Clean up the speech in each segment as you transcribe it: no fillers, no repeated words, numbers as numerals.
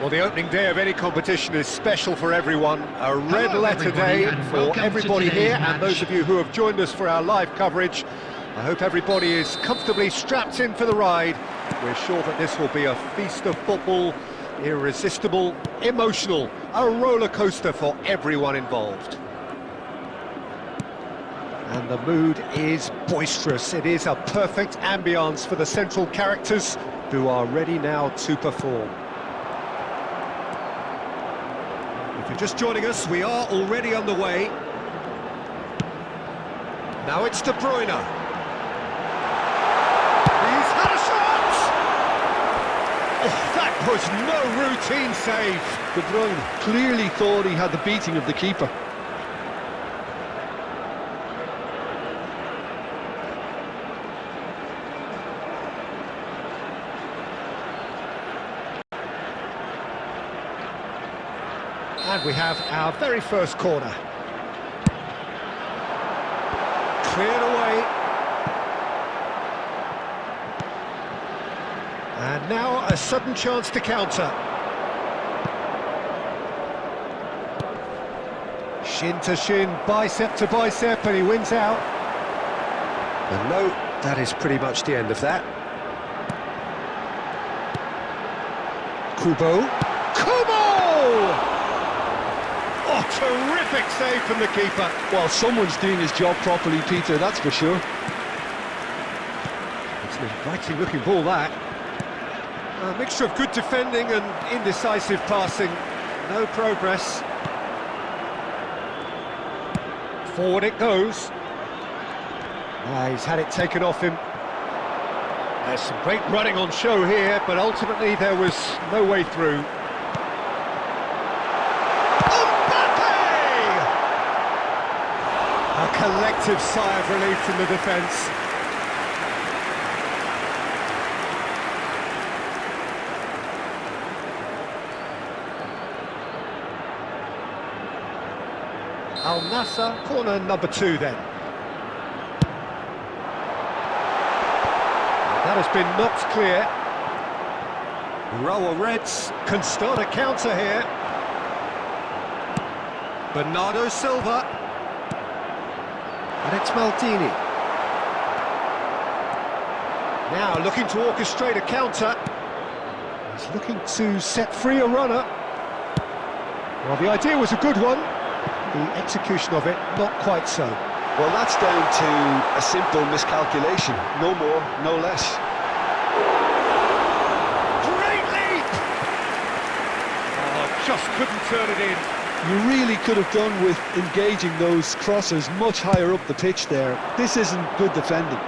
Well, the opening day of any competition is special for everyone. A red letter day for everybody here, and those of you who have joined us for our live coverage. I hope everybody is comfortably strapped in for the ride. We're sure that this will be a feast of football, irresistible, emotional, a roller coaster for everyone involved. And the mood is boisterous. It is a perfect ambience for the central characters who are ready now to perform. If you're just joining us, we are already underway. Now it's De Bruyne. He's had a shot! Oh, that was no routine save. De Bruyne clearly thought he had the beating of the keeper. And we have our very first corner. Cleared away. And now a sudden chance to counter. Shin to shin, bicep to bicep, and he wins out. And no, that is pretty much the end of that. Kubo. Oh, terrific save from the keeper. Well, someone's doing his job properly, Peter, that's for sure. It's an inviting looking ball, that. A mixture of good defending and indecisive passing. No progress. Forward it goes. He's had it taken off him. There's some great running on show here, but ultimately there was no way through. A collective sigh of relief from the defence. Al Nassr, corner number 2 then. That has been knocked clear. Roa Reds can start a counter here. Bernardo Silva. And it's Maldini. Now looking to orchestrate a counter. He's looking to set free a runner. Well, the idea was a good one. The execution of it, not quite so. Well, that's down to a simple miscalculation. No more, no less. Great leap! Oh, just couldn't turn it in. You really could have done with engaging those crossers much higher up the pitch there. This isn't good defending.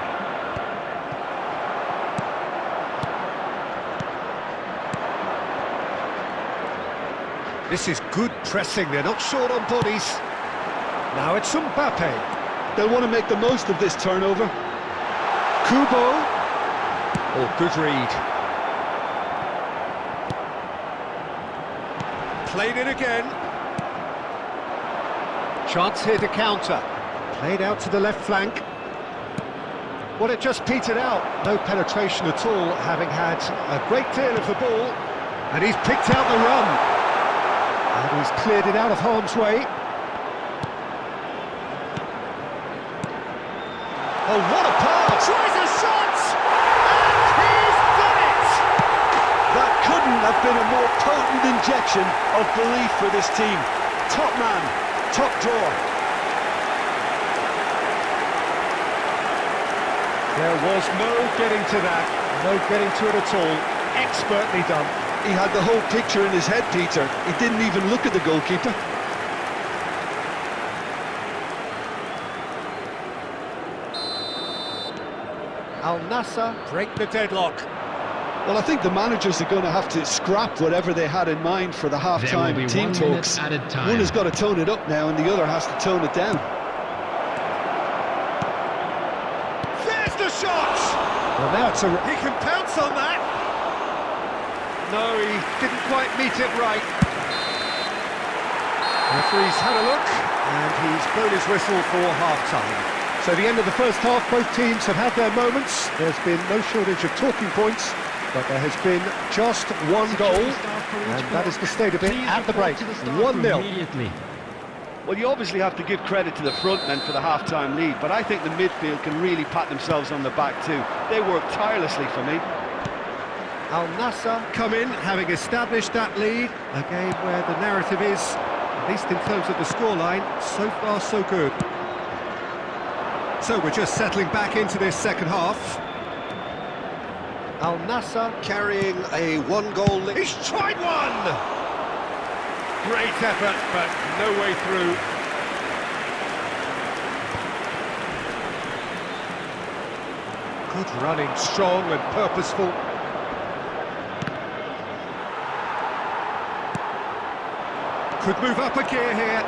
This is good pressing, they're not short on bodies. Now it's Mbappe. They'll want to make the most of this turnover. Kubo. Oh, good read. Played it again. Chance here to counter. Played out to the left flank. Well, it just petered out. No penetration at all, having had a great deal of the ball. And he's picked out the run. And he's cleared it out of harm's way. Oh, what a pass! Tries a shot! And he's done it! That couldn't have been a more potent injection of belief for this team. Top man, top drawer. There was no getting to that, no getting to it at all. Expertly done. He had the whole picture in his head, Peter. He didn't even look at the goalkeeper. Al Nassr break the deadlock. Well, I think the managers are going to have to scrap whatever they had in mind for the half-time team talks. One has got to tone it up now and the other has to tone it down. There's the shot! Well, now it's he can pounce on that. No, he didn't quite meet it right. The referee's had a look and he's blown his whistle for half-time. So the end of the first half, both teams have had their moments. There's been no shortage of talking points. But there has been just one goal, and that is the state of it at the break. 1-0. Well, you obviously have to give credit to the front men for the half-time lead, but I think the midfield can really pat themselves on the back too. They work tirelessly for me. Al Nassr come in, having established that lead. A game where the narrative is, at least in terms of the scoreline, so far so good. So we're just settling back into this second half. Al Nassr carrying a one-goal lead. He's tried one! Great effort, but no way through. Good running, strong and purposeful. Could move up a gear here.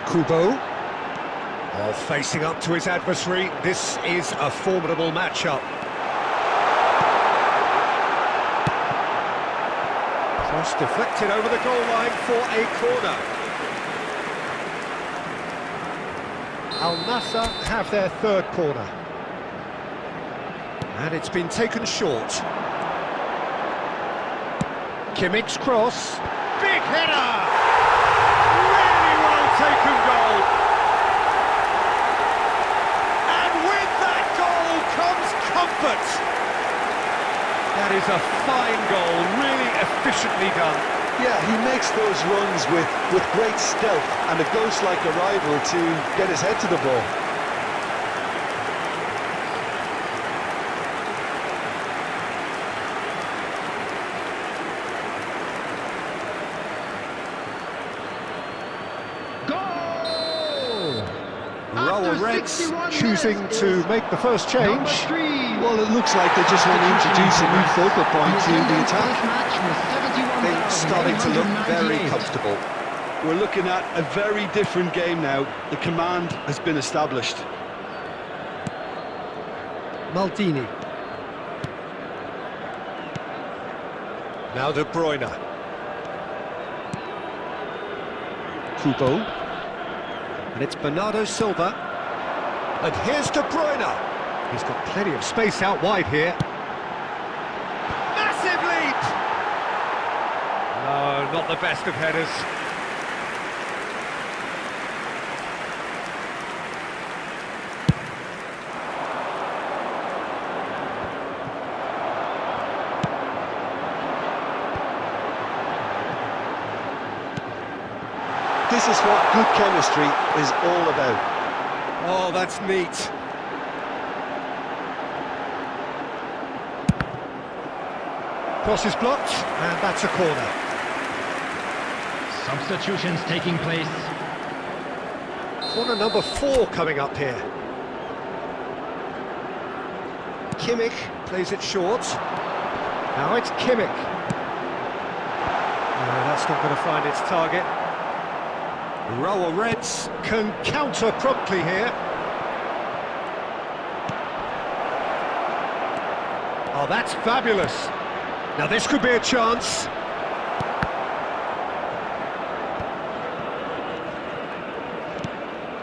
Kubo. Oh, facing up to his adversary. This is a formidable matchup. Cross deflected over the goal line for a corner. Al Nassr have their third corner. And it's been taken short. Kimmich's cross. Big header! Really well taken goal. And with that goal comes comfort. That is a fine goal, really efficiently done. Yeah, he makes those runs with great stealth and a ghost-like arrival to get his head to the ball. Reds choosing to make the first change. Well, it looks like they just want to introduce a new focal point to the attack. Things starting to look very comfortable. We're looking at a very different game now. The command has been established. Maldini. Now De Bruyne. Kubo. And it's Bernardo Silva. And here's De Bruyne. He's got plenty of space out wide here. Massive leap! No, not the best of headers. This is what good chemistry is all about. Oh, that's neat. Cross is blocked, and that's a corner. Substitutions taking place. Corner number 4 coming up here. Kimmich plays it short. Now it's Kimmich. No, that's not going to find its target. Rower Reds can counter promptly here. Oh, that's fabulous. Now this could be a chance.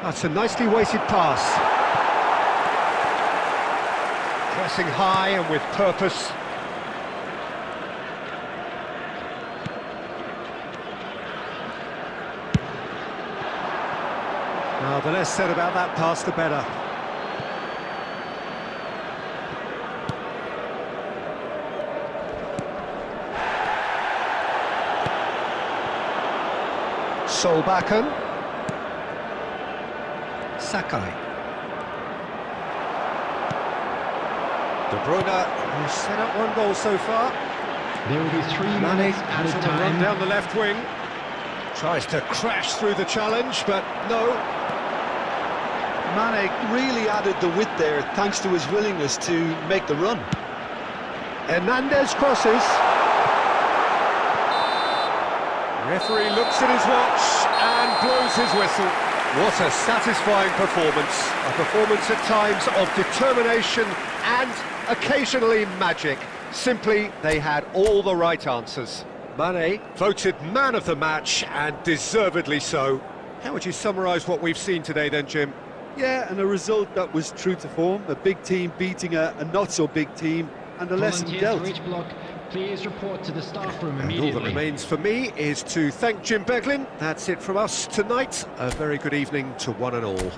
That's a nicely weighted pass. Pressing high and with purpose. Well, the less said about that pass, the better. Solbakken. Sakai. De Bruyne, who's set up one goal so far. There will be 3 minutes at a time. Run down the left wing. Tries to crash through the challenge, but no. Mane really added the width there thanks to his willingness to make the run. Hernandez crosses. Referee looks at his watch and blows his whistle. What a satisfying performance. A performance at times of determination and occasionally magic. Simply, they had all the right answers. Mane voted man of the match, and deservedly so. How would you summarise what we've seen today then, Jim? Yeah, and a result that was true to form. A big team beating a not-so-big team, and a lesson dealt. For each block, please report to the staff room And immediately. all that remains for me is to thank Jim Beglin. That's it from us tonight. A very good evening to one and all.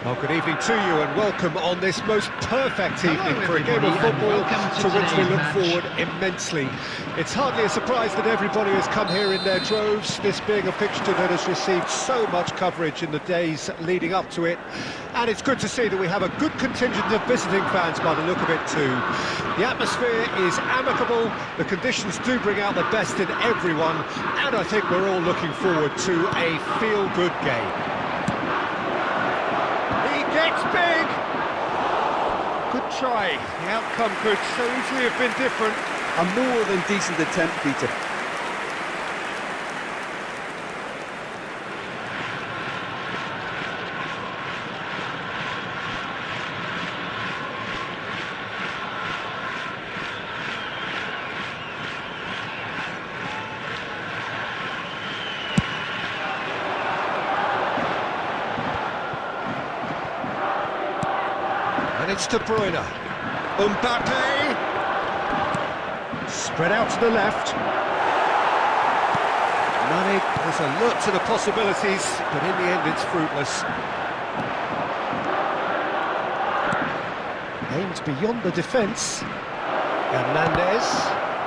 Well, good evening to you and welcome on this most perfect evening for a game of football to which we look forward immensely. It's hardly a surprise that everybody has come here in their droves, this being a fixture that has received so much coverage in the days leading up to it. And it's good to see that we have a good contingent of visiting fans by the look of it too. The atmosphere is amicable, the conditions do bring out the best in everyone, and I think we're all looking forward to a feel-good game. Gets big! Good try. The outcome could so easily have been different. A more than decent attempt, Peter. It's De Bruyne. Mbappe. Spread out to the left. Mane is alert to the possibilities, but in the end it's fruitless. Aimed beyond the defence. Hernandez.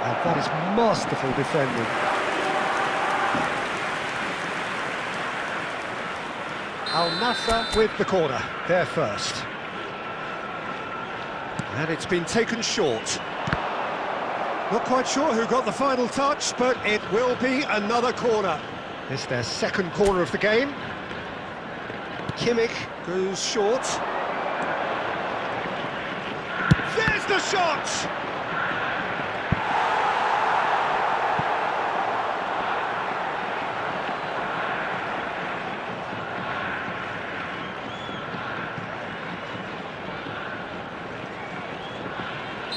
And that is masterful defending. Al Nassr with the corner. There first. And it's been taken short. Not quite sure who got the final touch, but it will be another corner. It's their second corner of the game. Kimmich goes short. There's the shot!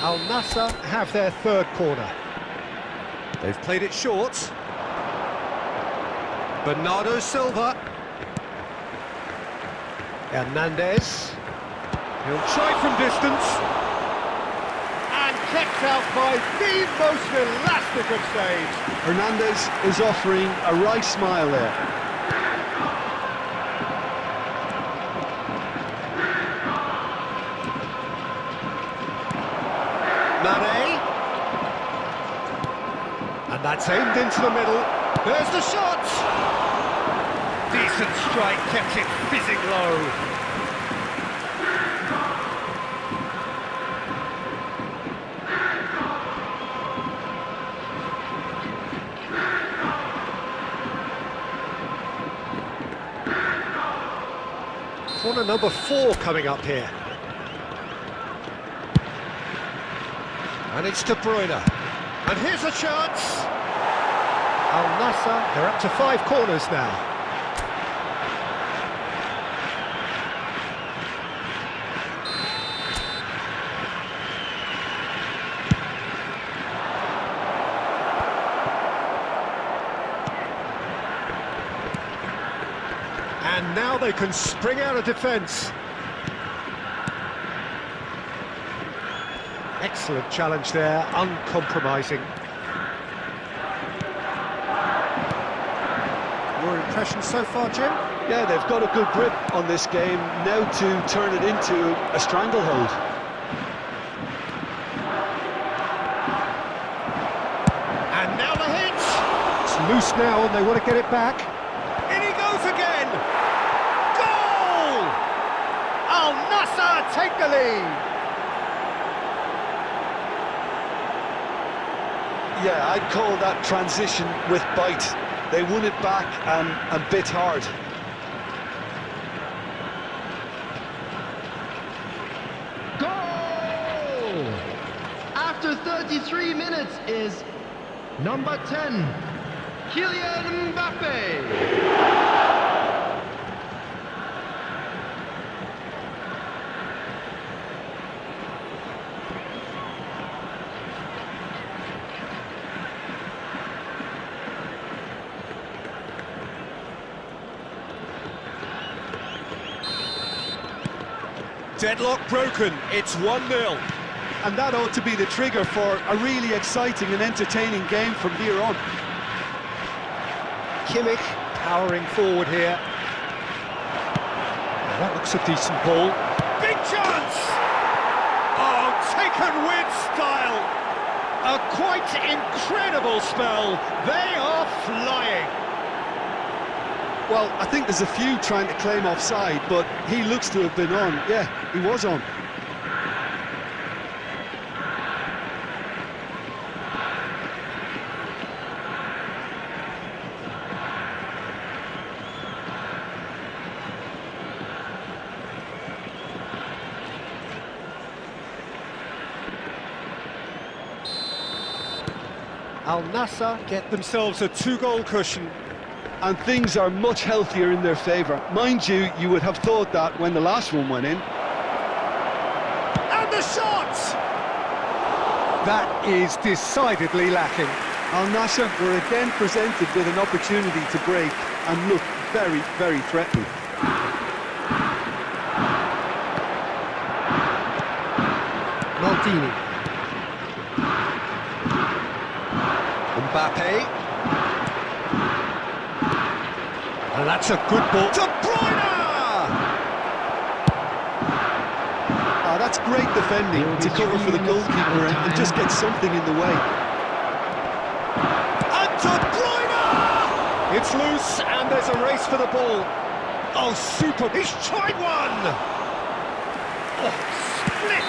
Al Nassr have their third corner. They've played it short. Bernardo Silva. Hernandez. He'll try from distance. And kept out by the most elastic of saves. Hernandez is offering a right smile there. Mane. And that's aimed into the middle. There's the shot! Decent strike, kept it fizzing low. Corner number 4 coming up here. And it's De Bruyne. And here's a chance. Al Nassr, they're up to 5 corners now. And now they can spring out of defence. Excellent challenge there, uncompromising. Your impression so far, Jim? Yeah, they've got a good grip on this game, now to turn it into a stranglehold. And now the hit! It's loose now and they want to get it back. In he goes again! Goal! Al Nassr take the lead! Yeah, I'd call that transition with bite. They won it back and bit hard. after 33 minutes is number 10, Kylian Mbappe. Deadlock broken, it's 1-0. And that ought to be the trigger for a really exciting and entertaining game from here on. Kimmich powering forward here. That looks a decent ball. Big chance! Oh, taken with style. A quite incredible spell. They are flying. Well, I think there's a few trying to claim offside, but he looks to have been on. Yeah, he was on. Al Nassr get themselves a 2-goal cushion. And things are much healthier in their favour. Mind you, you would have thought that when the last one went in. And the shot! That is decidedly lacking. Al Nassr were again presented with an opportunity to break and look very, very threatening. Maldini. Mbappe. And that's a good ball. De Bruyne! Oh, that's great defending to cover for the goalkeeper and just get something in the way. And De Bruyne! It's loose and there's a race for the ball. Oh, super. He's tried one! Oh, split!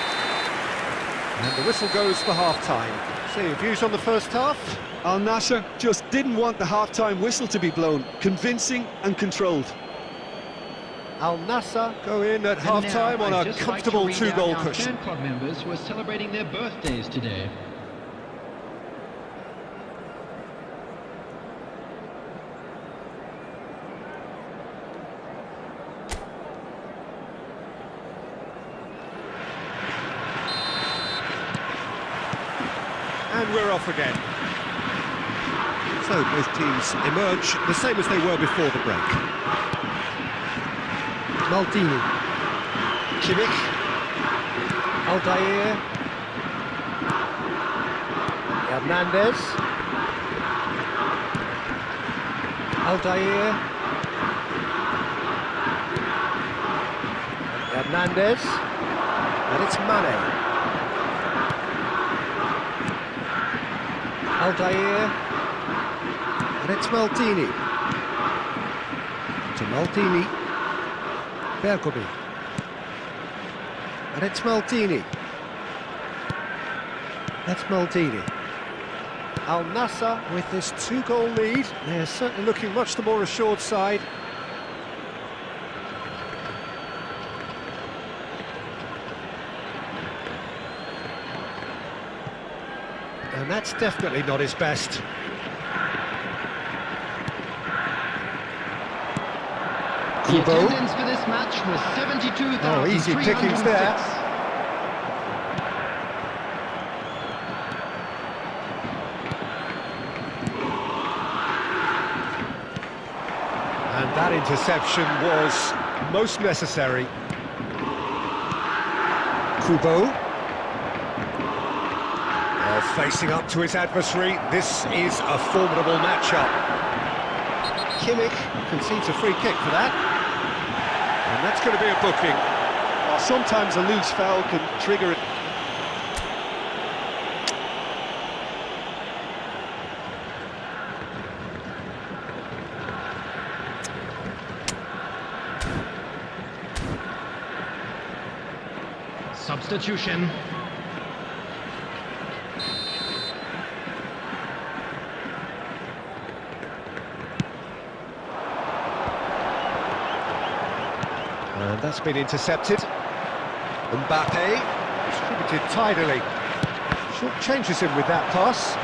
And the whistle goes for half-time. So your views on the first half? Al Nassr just didn't want the half-time whistle to be blown. Convincing and controlled. Al Nassr go in at half-time on a comfortable 2-goal cushion. Club members who are celebrating their birthdays today. And we're off again. So both teams emerge the same as they were before the break. Maldini. Kimmich. Aldair. Hernandez. Aldair. Hernandez. And it's Mane. Aldair. And it's Maldini. To Maldini. Bergomi. And it's Maldini. That's Maldini. Al Nassr with this 2-goal lead. They're certainly looking much the more assured side. And that's definitely not his best. The attendance for this match was 72,306. Oh, easy pickings there. And that interception was most necessary. Kubo. Facing up to his adversary. This is a formidable matchup. Kimmich concedes a free kick for that. And that's going to be a booking. Well, sometimes a loose foul can trigger it. Substitution. And that's been intercepted. Mbappe distributed tidily. Short changes him with that pass.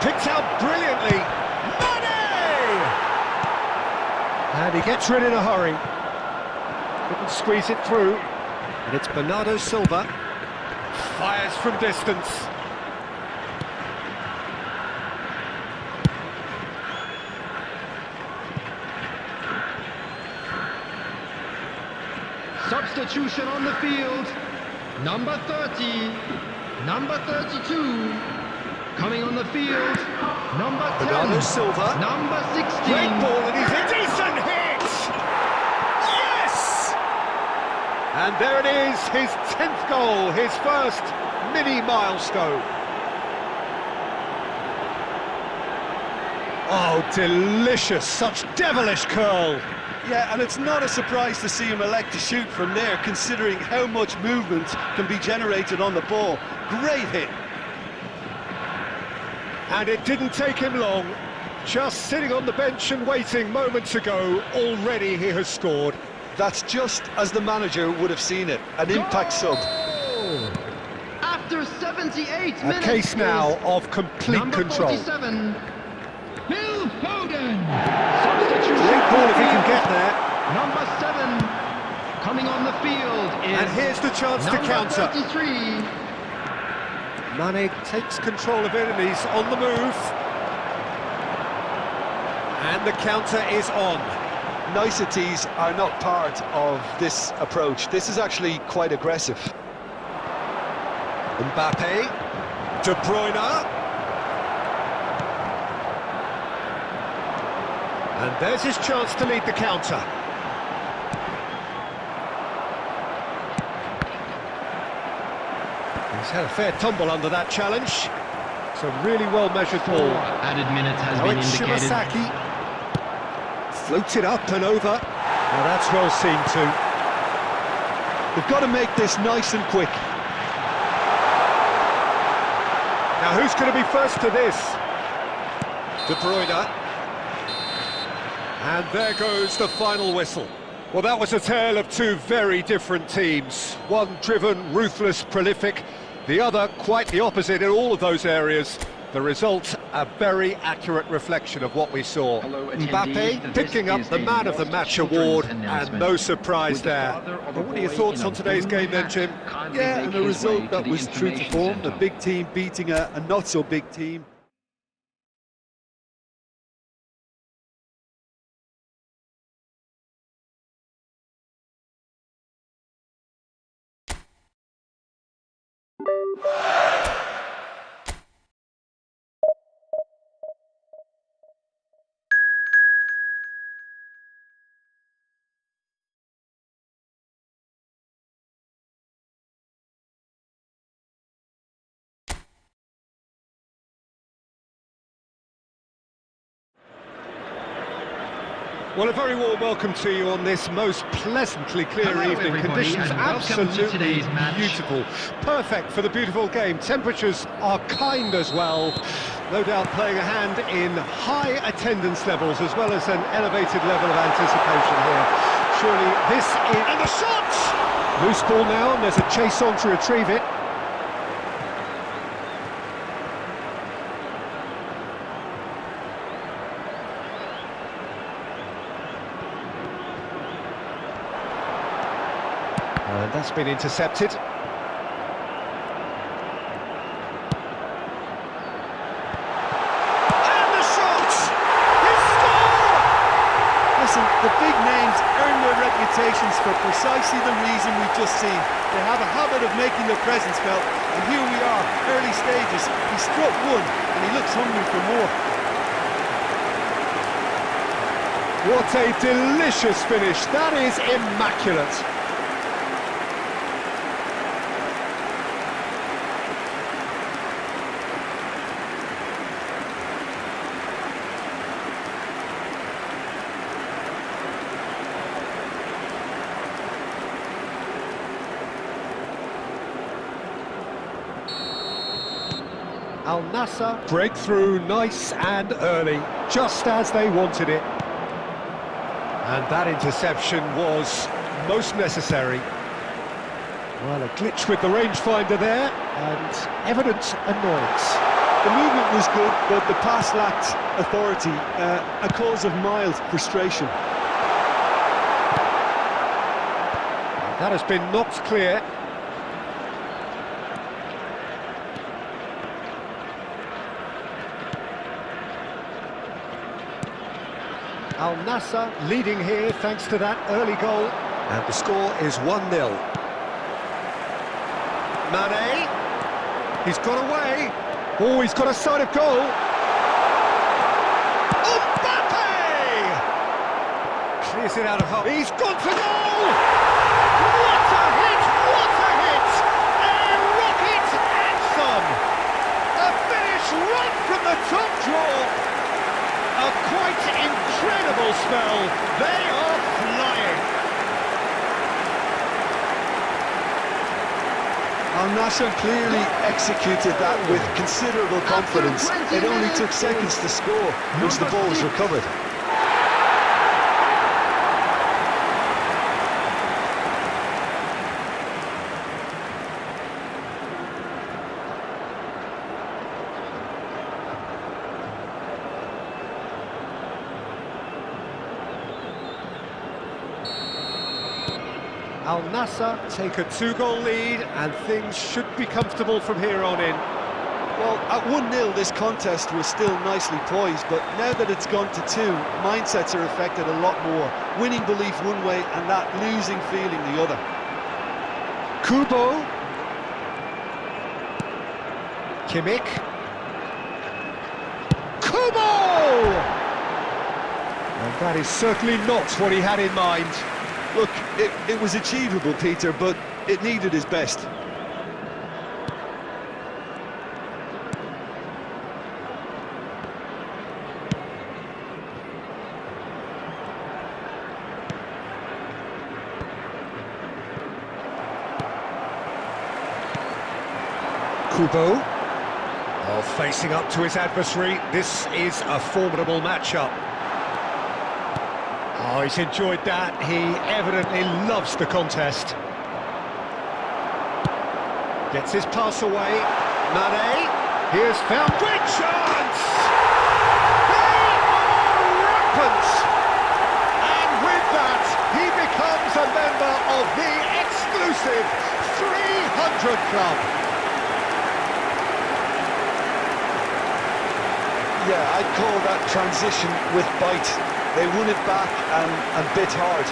Picked out brilliantly. Money! And he gets rid in a hurry. Couldn't squeeze it through. And it's Bernardo Silva. Fires from distance. Substitution on the field. Number 30, number 32. Coming on the field, number 10. Bernardo Silva. Number 16. Great ball, and he's a decent hit! Yes! And there it is, his 10th goal, his first mini milestone. Oh, delicious, such devilish curl. Yeah, and it's not a surprise to see him elect to shoot from there, considering how much movement can be generated on the ball. Great hit. And it didn't take him long. Just sitting on the bench and waiting moments ago, already he has scored. That's just as the manager would have seen it, an impact sub. After 78 minutes. A case now of complete number control. 47, Phil Foden. Substitution. Great ball if he can get there. Number 7 coming on the field is And here's the chance to counter. 33. Mane takes control of it and he's on the move. And the counter is on. Niceties are not part of this approach. This is actually quite aggressive. Mbappe, De Bruyne. And there's his chance to lead the counter. He's had a fair tumble under that challenge. It's a really well-measured ball. Added minutes has Now been it's indicated. Shimasaki. Floated up and over. Well, that's well seen too. They've got to make this nice and quick. Now who's going to be first to this? De Bruyne. And there goes the final whistle. Well, that was a tale of two very different teams. One driven, ruthless, prolific. The other quite the opposite in all of those areas. The result, a very accurate reflection of what we saw. Mbappe picking up the Man of the Match award, and no surprise there. But what are your thoughts on today's game then, Jim? Yeah, and a result that was true to form. A big team beating a not-so-big team. Well, a very warm welcome to you on this most pleasantly clear Hello, evening. everybody, Conditions and welcome to absolutely today's match. beautiful. Perfect for the beautiful game. Temperatures are kind as well. No doubt playing a hand in high attendance levels as well as an elevated level of anticipation here. Surely this is... And the shot! Loose ball now, and there's a chase on to retrieve it. And that's been intercepted. Listen, the big names earn their reputations for precisely the reason we've just seen. They have a habit of making their presence felt, and here we are, early stages. He struck one, and he looks hungry for more. What a delicious finish. That is immaculate. Al Nassr breakthrough nice and early, just as they wanted it. And that interception was most necessary. Well, a glitch with the rangefinder there, and evident annoyance. The movement was good, but the pass lacked authority, a cause of mild frustration. That has been knocked clear. Al Nassr leading here thanks to that early goal. And the score is 1-0. Mane, he's got away. Oh, he's got a sight of goal. Mbappe! Clears it out of half. He's gone for goal! What a hit! What a hit! A rocket anthem! A finish right from the top draw. A quite incredible spell. They are flying. Al Nassr clearly executed that with considerable confidence. It only took seconds to score once the ball was recovered. Al Nassr take a 2-goal lead, and things should be comfortable from here on in. Well, at 1-0 this contest was still nicely poised, but now that it's gone to 2, mindsets are affected a lot more. Winning belief one way and that losing feeling the other. Kubo. Kimmich. Kubo! And that is certainly not what he had in mind. Look, it was achievable, Peter, but it needed his best. Kubo. Oh, facing up to his adversary. This is a formidable matchup. Oh, he's enjoyed that. He evidently loves the contest. Gets his pass away. Mane. Here's found. Great chance! They are rampant! And with that, he becomes a member of the exclusive 300 Club. Yeah, I'd call that transition with bite. They won it back and bit hard.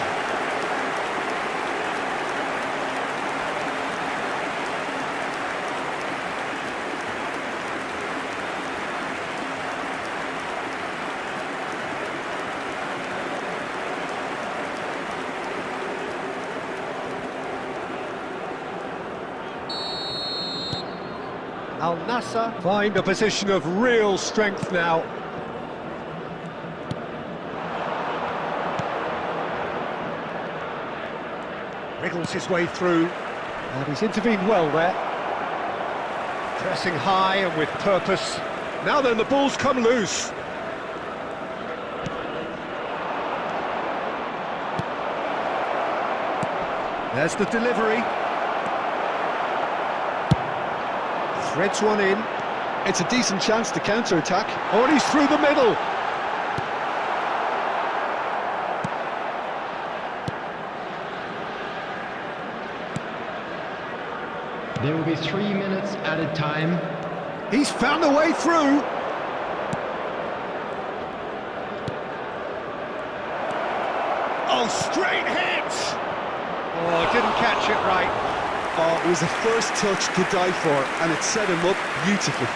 Al Nassr find a position of real strength now. Wriggles his way through, and he's intervened well there. Pressing high and with purpose. Now then, the ball's come loose. There's the delivery. Threads one in. It's a decent chance to counter-attack. Oh, and he's through the middle. There will be 3 minutes added time. He's found a way through. Oh, straight hit! Oh, didn't catch it right. Oh, it was a first touch to die for, and it set him up beautifully.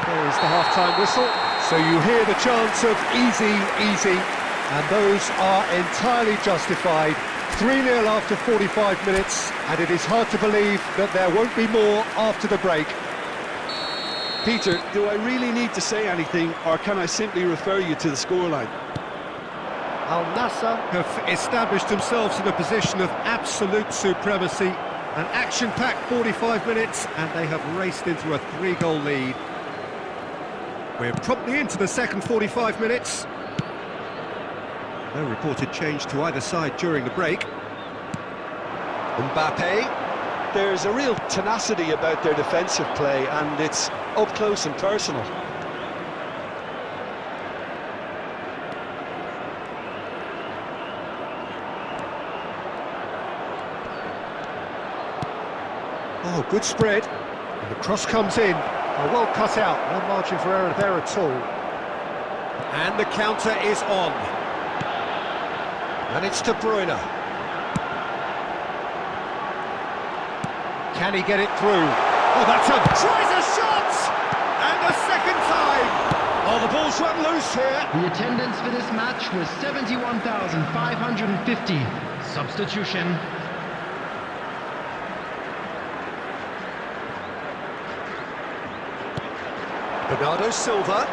There is the half-time whistle. So you hear the chants of easy, easy, and those are entirely justified. 3-0 after 45 minutes, and it is hard to believe that there won't be more after the break. Peter, do I really need to say anything, or can I simply refer you to the scoreline? Al Nassr have established themselves in a position of absolute supremacy. An action-packed 45 minutes, and they have raced into a 3-goal lead. We're promptly into the second 45 minutes. No reported change to either side during the break. Mbappe. There's a real tenacity about their defensive play, and it's up close and personal. Oh, good spread. And the cross comes in. Oh, well cut out. No margin for error there at all. And the counter is on. And it's De Bruyne. Can he get it through? Oh, that's a... Tries a shot! And a second time! Oh, the ball's run loose here. The attendance for this match was 71,550. Substitution. Bernardo Silva.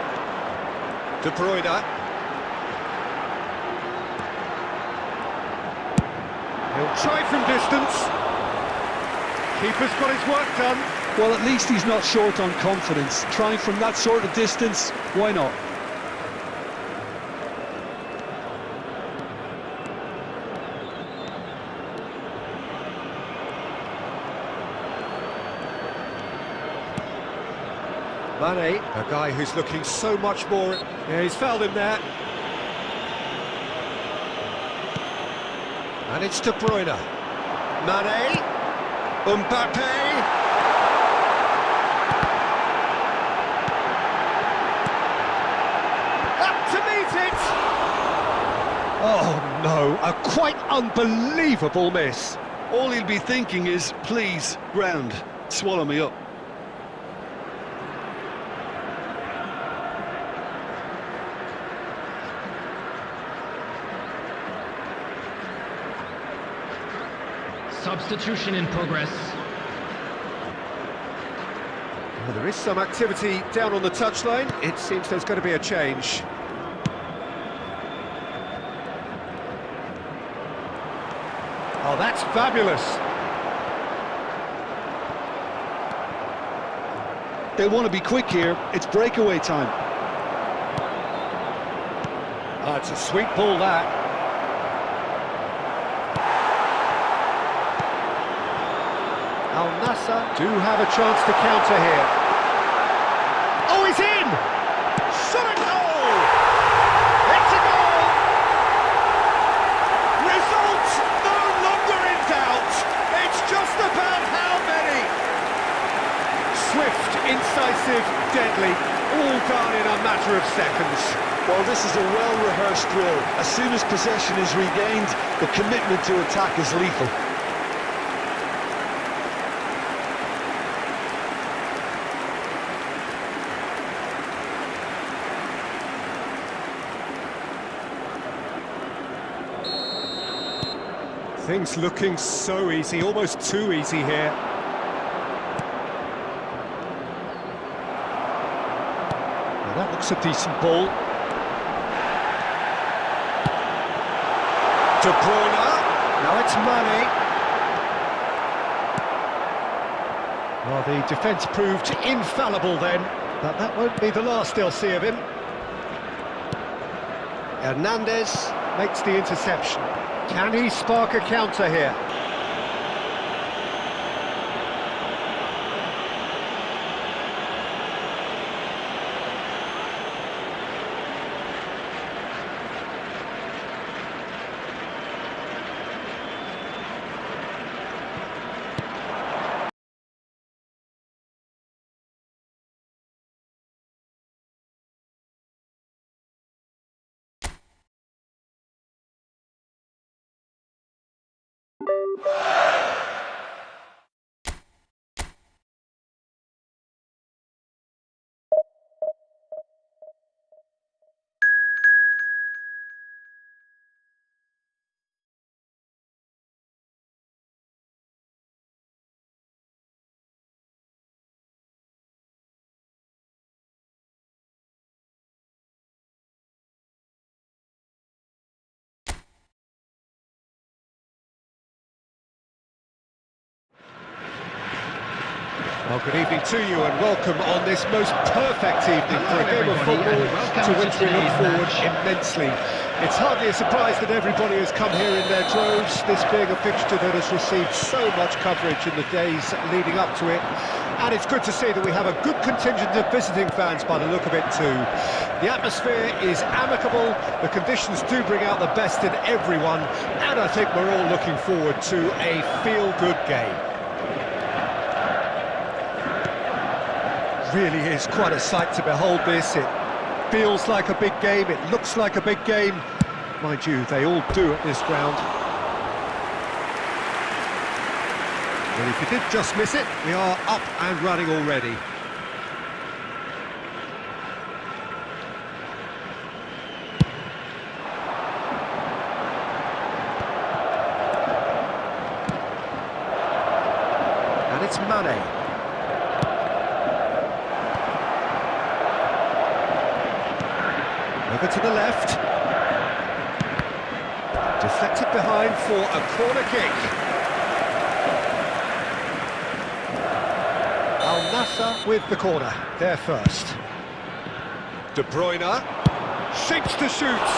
De Bruyne. He'll try from distance. Keeper's got his work done. Well, at least he's not short on confidence. Trying from that sort of distance, why not? Mane, a guy who's looking so much more... Yeah, he's fouled him there. And it's De Bruyne. Mane. Mbappe. Up to meet it! Oh no, a quite unbelievable miss. All he'll be thinking is, please, ground, swallow me up. Substitution in progress. Well, there is some activity down on the touchline. It seems there's going to be a change. Oh, that's fabulous. They'll want to be quick here. It's breakaway time. Oh, it's a sweet ball, that. Al Nassr do have a chance to counter here. Oh, he's in! Shot at goal! It's a goal! Result no longer in doubt. It's just about how many. Swift, incisive, deadly, all done in a matter of seconds. Well, this is a well-rehearsed drill. As soon as possession is regained, the commitment to attack is lethal. Things looking so easy, almost too easy here. Well, that looks a decent ball. De Bruyne. Now it's Mane. Well, the defence proved infallible then, but that won't be the last they'll see of him. Hernandez makes the interception. Can he spark a counter here? Well, good evening to you and welcome on this most perfect evening for a game of football to which we look forward immensely. It's hardly a surprise that everybody has come here in their droves, this being a fixture that has received so much coverage in the days leading up to it. And it's good to see that we have a good contingent of visiting fans by the look of it too. The atmosphere is amicable, the conditions do bring out the best in everyone, and I think we're all looking forward to a feel-good game. Really is quite a sight to behold this. It feels like a big game, it looks like a big game. Mind you, they all do at this ground. And if you did just miss it, we are up and running already. And it's Mane. Over to the left. Deflected behind for a corner kick. Al-Nassr with the corner, there first. De Bruyne shapes to shoot.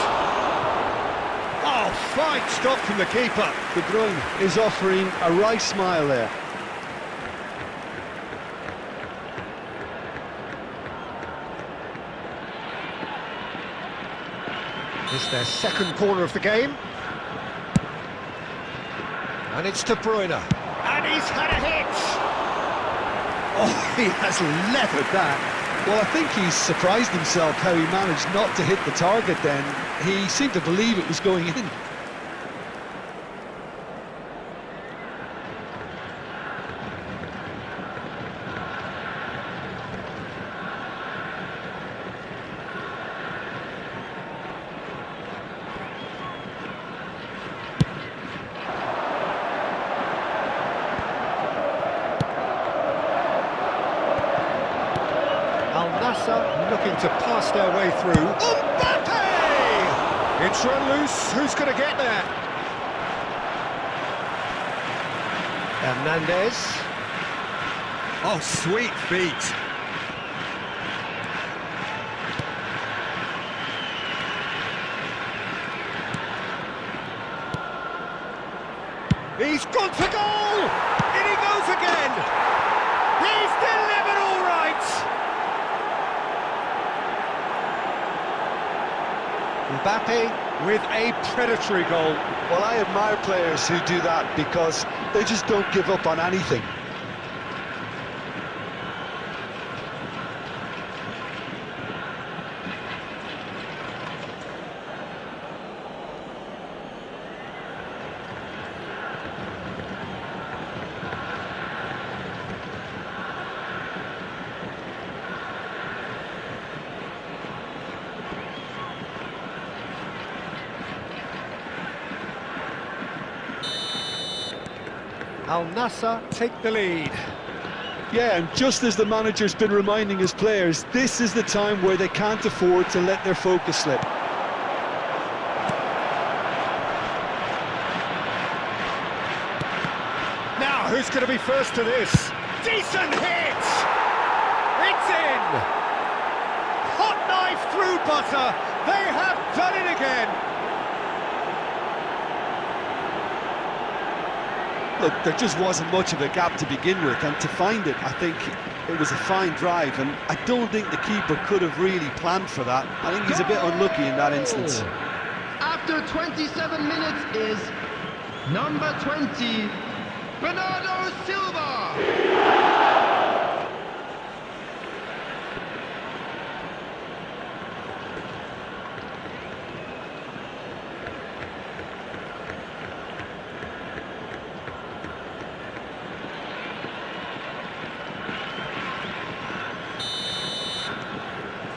Oh, fine stop from the keeper. De Bruyne is offering a right smile there. It's their second corner of the game. And it's De Bruyne. And he's had a hit! Oh, he has leathered that. Well, I think he's surprised himself how he managed not to hit the target then. He seemed to believe it was going in. Al-Nassr looking to pass their way through. Mbappe! It's run loose. Who's going to get there? Hernandez. Oh, sweet feet. He's gone for goal! In he goes again! He's delivered all right! Mbappe with a predatory goal. Well, I admire players who do that because they just don't give up on anything. Al-Nassr take the lead. Yeah, and just as the manager's been reminding his players, this is the time where they can't afford to let their focus slip. Now, who's going to be first to this? Decent hit! It's in! Hot knife through butter. They have done it again. Look, there just wasn't much of a gap to begin with, and to find it, I think it was a fine drive, and I don't think the keeper could have really planned for that. I think he's a bit unlucky in that instance. After 27 minutes is number 20, Bernardo Silva.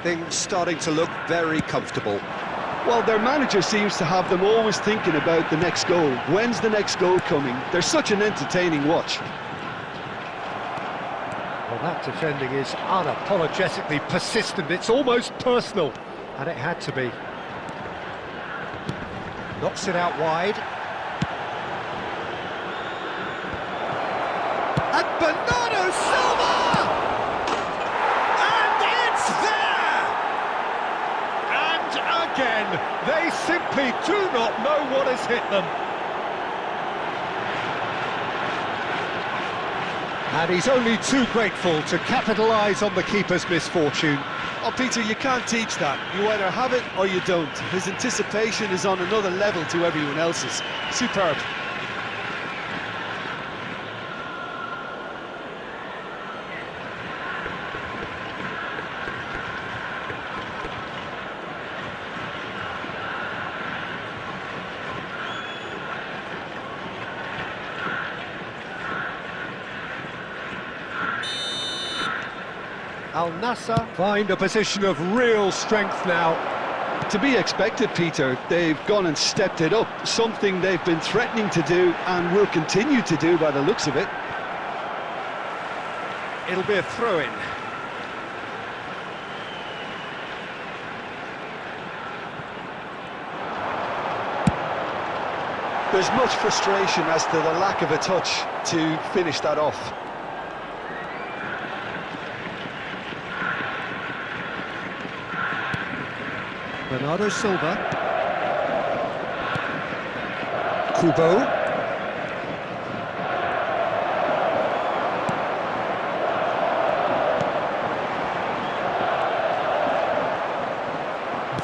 Things starting to look very comfortable. Well, their manager seems to have them always thinking about the next goal. When's the next goal coming? They're such an entertaining watch. Well, that defending is unapologetically persistent. It's almost personal, and it had to be. Knocks it out wide. And Bernardo Silva! They simply do not know what has hit them. And he's only too grateful to capitalise on the keeper's misfortune. Oh, Peter, you can't teach that. You either have it or you don't. His anticipation is on another level to everyone else's. Superb. Al Nassr find a position of real strength now. To be expected, Peter. They've gone and stepped it up, something they've been threatening to do and will continue to do by the looks of it. It'll be a throw-in. There's much frustration as to the lack of a touch to finish that off. Bernardo Silva. Kubo.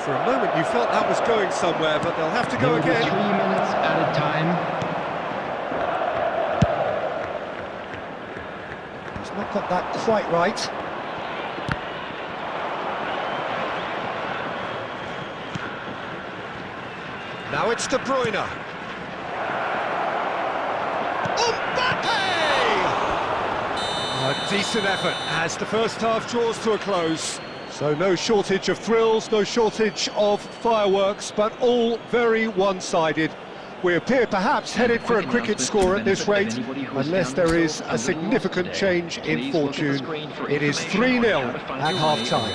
For a moment you felt that was going somewhere, but they'll have to go again. 3 minutes at a time. He's not got that quite right. Now it's De Bruyne. Mbappe! A decent effort as the first half draws to a close. So no shortage of thrills, no shortage of fireworks, but all very one-sided. We appear perhaps headed for a cricket score at this rate, unless there is a significant change in fortune. It is 3-0 at half-time.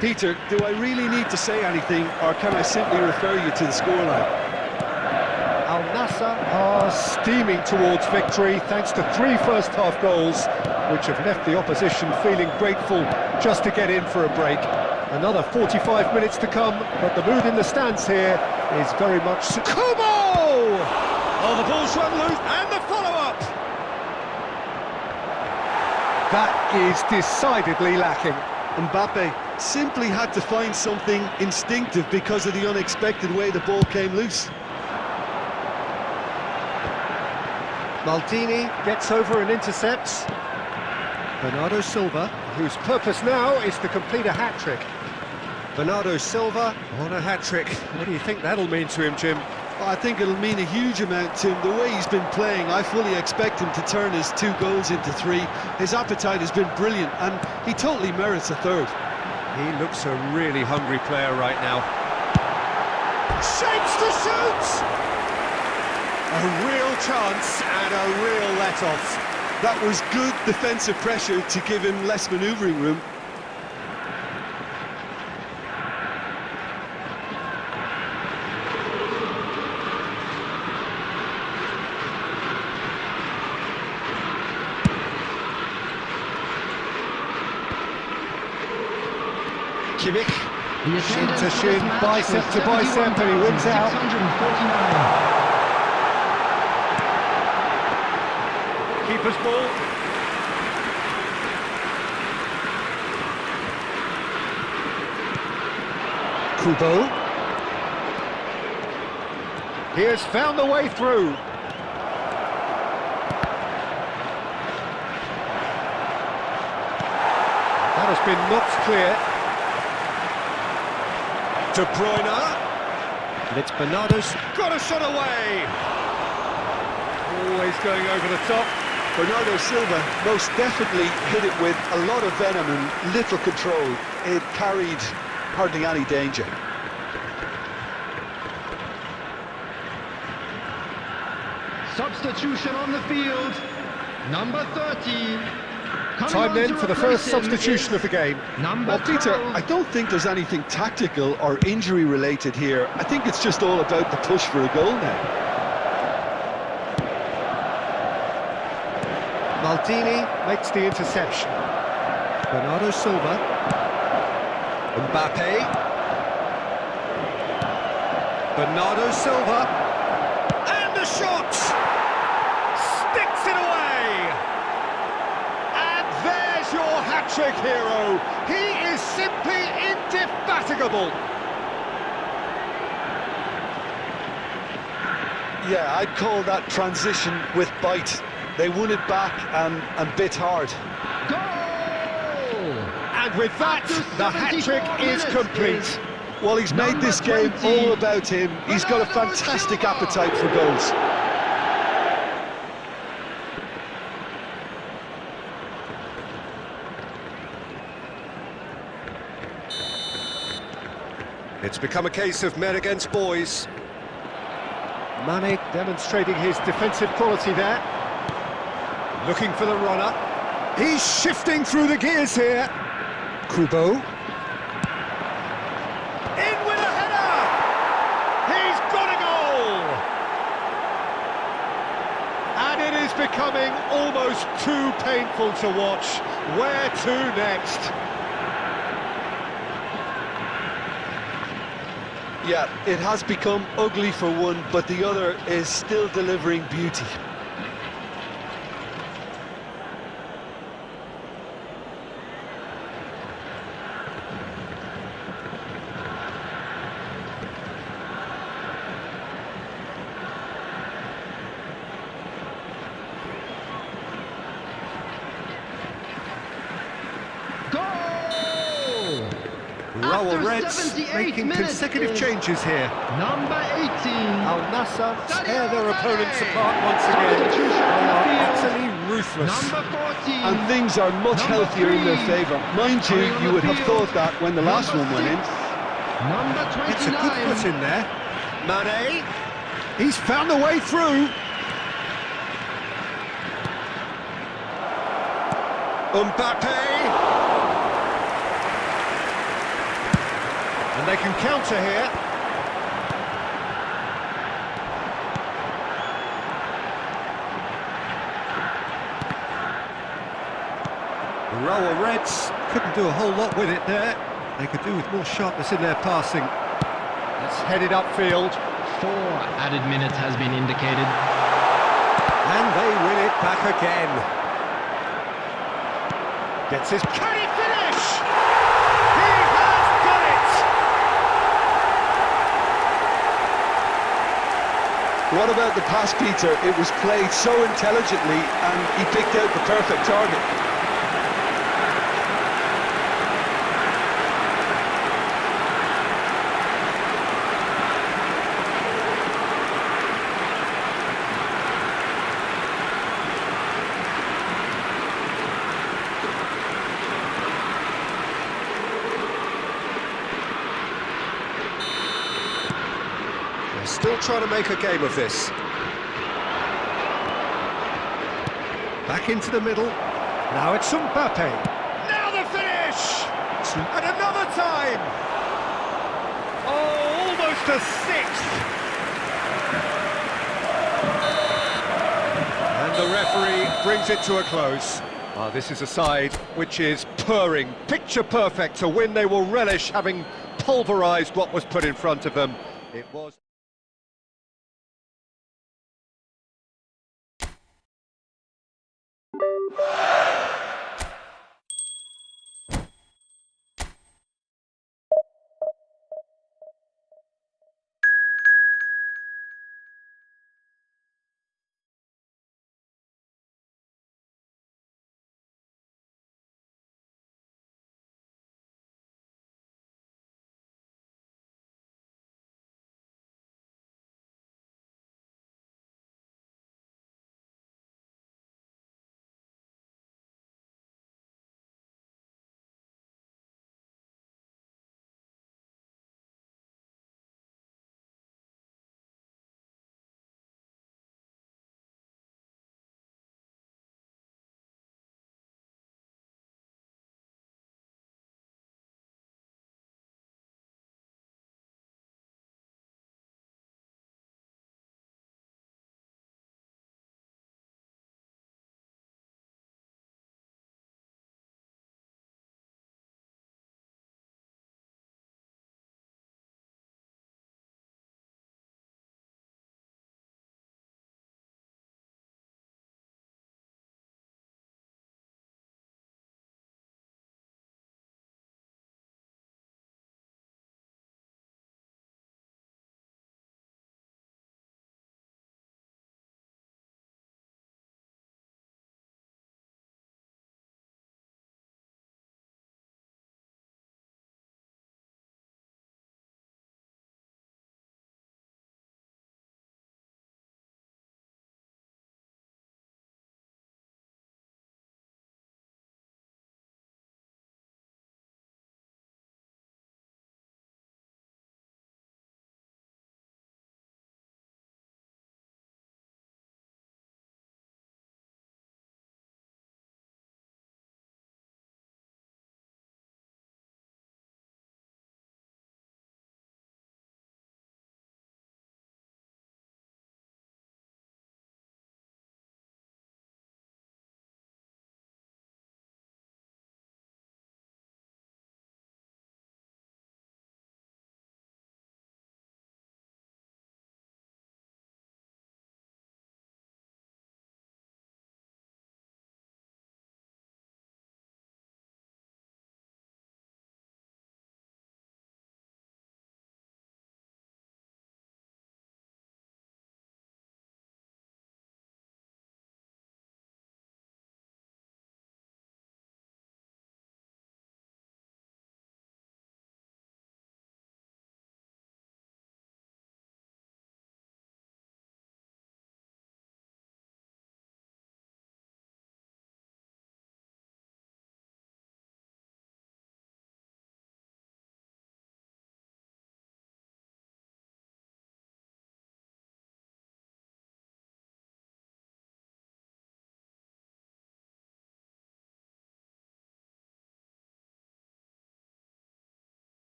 Peter, do I really need to say anything, or can I simply refer you to the scoreline? Al Nassr are steaming towards victory thanks to 3 first-half goals, which have left the opposition feeling grateful just to get in for a break. Another 45 minutes to come, but the mood in the stands here is very much... Kubo! Oh, the ball's run loose, and the follow-up! That is decidedly lacking. Mbappe simply had to find something instinctive because of the unexpected way the ball came loose. Maldini gets over and intercepts. Bernardo Silva, whose purpose now is to complete a hat-trick. Bernardo Silva on a hat-trick. What do you think that'll mean to him, Jim? Well, I think it'll mean a huge amount to him. The way he's been playing, I fully expect him to turn his 2 goals into 3. His appetite has been brilliant, and he totally merits a 3rd. He looks a really hungry player right now. Shapes to shoot! A real chance and a real let-off. That was good defensive pressure to give him less manoeuvring room. Kimmich, shin to shin, bicep to bicep, and he wins out. 649. Keeper's ball. Kubo. He has found the way through. That has been knocked clear. De Bruyne. And it's Bernardo's got a shot away. Always going over the top. Bernardo Silva most definitely hit it with a lot of venom and little control. It carried hardly any danger. Substitution on the field. Number 30. Time then for the first substitution of the game. Number Well, Peter, 12. I don't think there's anything tactical or injury related here. I think it's just all about the push for a goal now. Maldini makes the interception. Bernardo Silva. Mbappe. Bernardo Silva. And the shot! Sticks it away! And there's your hat-trick hero. He is simply indefatigable. Yeah, I'd call that transition with bite. They won it back and bit hard. Goal! And with that, the hat-trick is complete. Well, he's made this game all about him. He's got a fantastic appetite for goals. It's become a case of men against boys. Mane demonstrating his defensive quality there. Looking for the runner. He's shifting through the gears here. Kubo. In with a header! He's got a goal! And it is becoming almost too painful to watch. Where to next? Yeah, it has become ugly for one, but the other is still delivering beauty. Raul Reds making consecutive changes here. Number 18. Al Nassr tear their opponents apart once again. They are utterly ruthless. Number 14. And things are much healthier in their favour. Mind you, you would have thought that when the last one went in. Number 29. It's a good put in there. Mane, he's found a way through. Mbappe. And they can counter here. The Raul Reds couldn't do a whole lot with it there. They could do with more sharpness in their passing. It's headed upfield. 4 added minutes has been indicated. And they win it back again. Gets his... Can he finish? He has done it! What about the pass, Peter? It was played so intelligently and he picked out the perfect target. Still trying to make a game of this. Back into the middle. Now it's Mbappe. Now the finish! And another time! Oh, almost a sixth! And the referee brings it to a close. This is a side which is purring, picture perfect to win. They will relish having pulverised what was put in front of them. It was...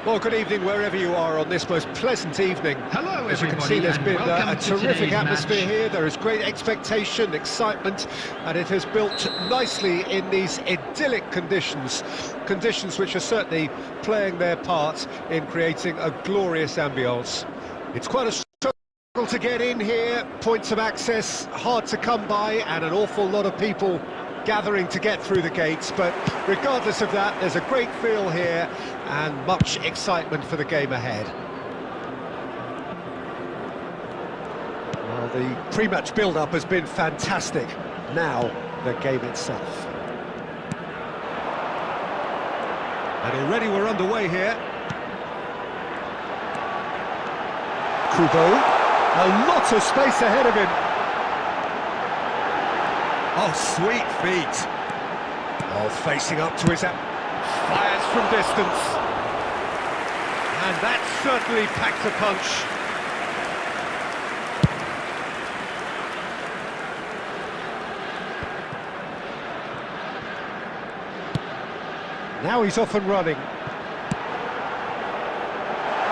Well, good evening wherever you are on this most pleasant evening. Hello, As you can see, everybody, there's and been welcome a to terrific today's atmosphere match. here. There is great expectation, excitement, and it has built nicely in these idyllic conditions. Conditions which are certainly playing their part in creating a glorious ambience. It's quite a struggle to get in here, points of access hard to come by, and an awful lot of people gathering to get through the gates, but regardless of that, there's a great feel here and much excitement for the game ahead. Well, the pre-match build-up has been fantastic. Now, the game itself. And already we're underway here. Kubo, a lot of space ahead of him. Oh, sweet feet. Oh, facing up to his... fires from distance. And that certainly packed a punch. Now he's off and running.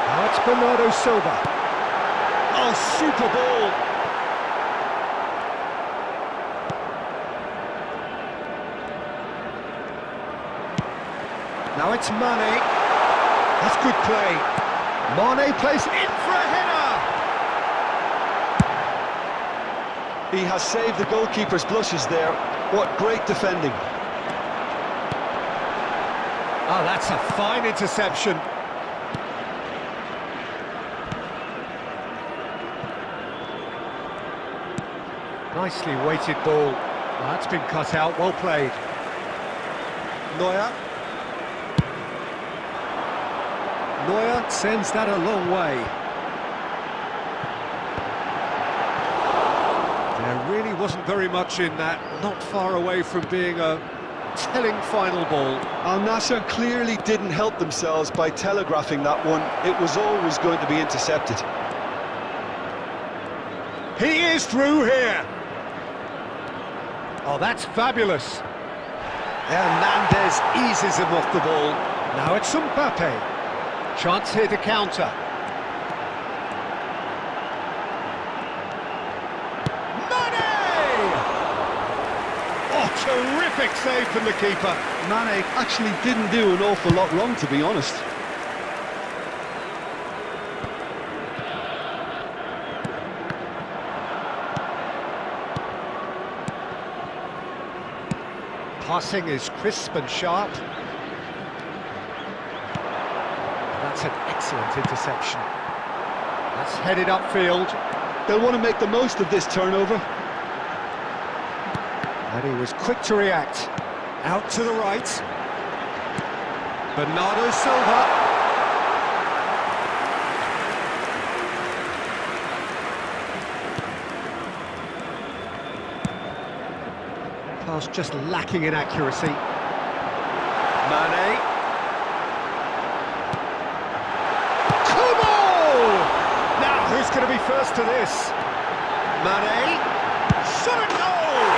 Now it's Bernardo Silva. Oh, super ball. Now it's Mane. That's good play. Mane plays in for a header. He has saved the goalkeeper's blushes there. What great defending. Oh, that's a fine interception. Nicely weighted ball. Oh, that's been cut out, well played. Neuer. Neuer sends that a long way. There really wasn't very much in that, not far away from being a telling final ball. Al Nassr clearly didn't help themselves by telegraphing that one. It was always going to be intercepted. He is through here. Oh, that's fabulous. Hernandez eases him off the ball. Now it's Mbappe. Chance here to counter. Mane! Oh, terrific save from the keeper. Mane actually didn't do an awful lot wrong, to be honest. Passing is crisp and sharp. That's an excellent interception. That's headed upfield. They'll want to make the most of this turnover. And he was quick to react. Out to the right. Bernardo Silva. Pass just lacking in accuracy. Mane. Who's going to be first to this? Mane. Shot it, goal!